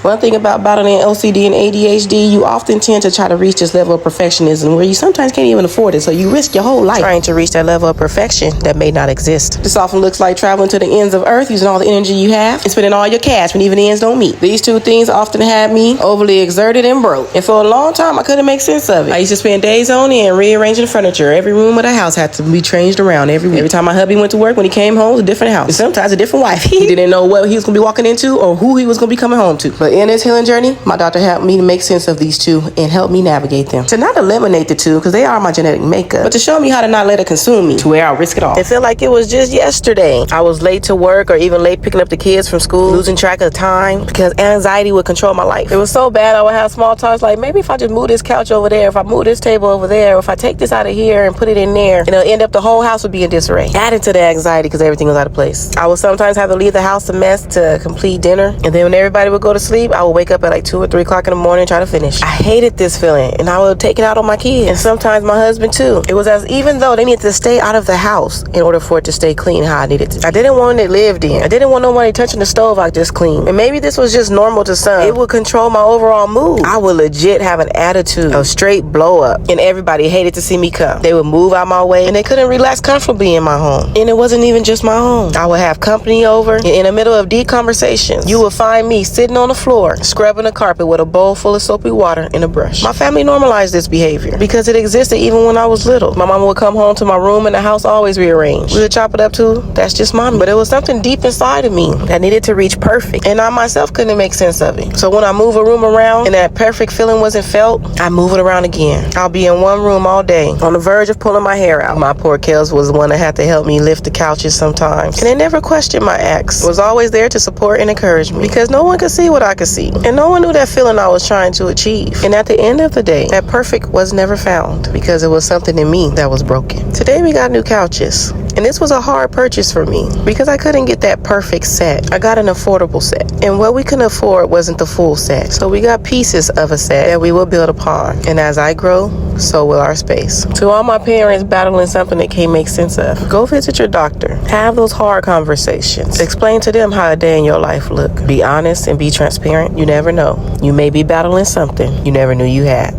One thing about battling OCD and ADHD, you often tend to try to reach this level of perfectionism where you sometimes can't even afford it, so you risk your whole life trying to reach that level of perfection that may not exist. This often looks like traveling to the ends of earth using all the energy you have and spending all your cash when even the ends don't meet. These two things often had me overly exerted and broke, and for a long time I couldn't make sense of it. I used to spend days on end rearranging furniture. Every room of the house had to be changed around every week. Every time my hubby went to work, when he came home, it was a different house, and sometimes a different wife. He didn't know what he was going to be walking into or who he was going to be coming home to. But in this healing journey, my doctor helped me to make sense of these two and help me navigate them. To not eliminate the two, because they are my genetic makeup, but to show me how to not let it consume me to where I'll risk it all. It felt like it was just yesterday. I was late to work or even late picking up the kids from school, losing track of time because anxiety would control my life. It was so bad I would have small talks like, maybe if I just move this couch over there, if I move this table over there, or if I take this out of here and put it in there, and it'll end up the whole house would be in disarray. Added to the anxiety because everything was out of place. I would sometimes have to leave the house a mess to complete dinner, and then when everybody would go to sleep, I would wake up at like 2 or 3 o'clock in the morning and try to finish. I hated this feeling, and I would take it out on my kids, and sometimes my husband too. It was as even though they needed to stay out of the house in order for it to stay clean how I needed to. I didn't want it lived in. I didn't want nobody touching the stove I just cleaned. And maybe this was just normal to some. It would control my overall mood. I would legit have an attitude of straight blow up, and everybody hated to see me come. They would move out my way, and they couldn't relax comfortably in my home. And it wasn't even just my home. I would have company over, and in the middle of deep conversations, you would find me sitting on the floor, scrubbing the carpet with a bowl full of soapy water and a brush. My family normalized this behavior because it existed even when I was little. My mama would come home to my room and the house always rearranged. We would chop it up too. That's just mommy. But it was something deep inside of me that needed to reach perfect, and I myself couldn't make sense of it. So when I move a room around and that perfect feeling wasn't felt, I move it around again. I'll be in one room all day, on the verge of pulling my hair out. My poor Kels was the one that had to help me lift the couches sometimes, and they never questioned my acts. Was always there to support and encourage me because no one could see what I could see, and no one knew that feeling I was trying to achieve. And at the end of the day, that perfect was never found because it was something in me that was broken. Today we got new couches, and this was a hard purchase for me because I couldn't get that perfect set. I got an affordable set, and what we couldn't afford wasn't the full set. So we got pieces of a set that we will build upon, and as I grow, so will our space. To all my parents battling something they can't make sense of, go visit your doctor. Have those hard conversations. Explain to them how a day in your life look. Be honest and be transparent. You never know. You may be battling something you never knew you had.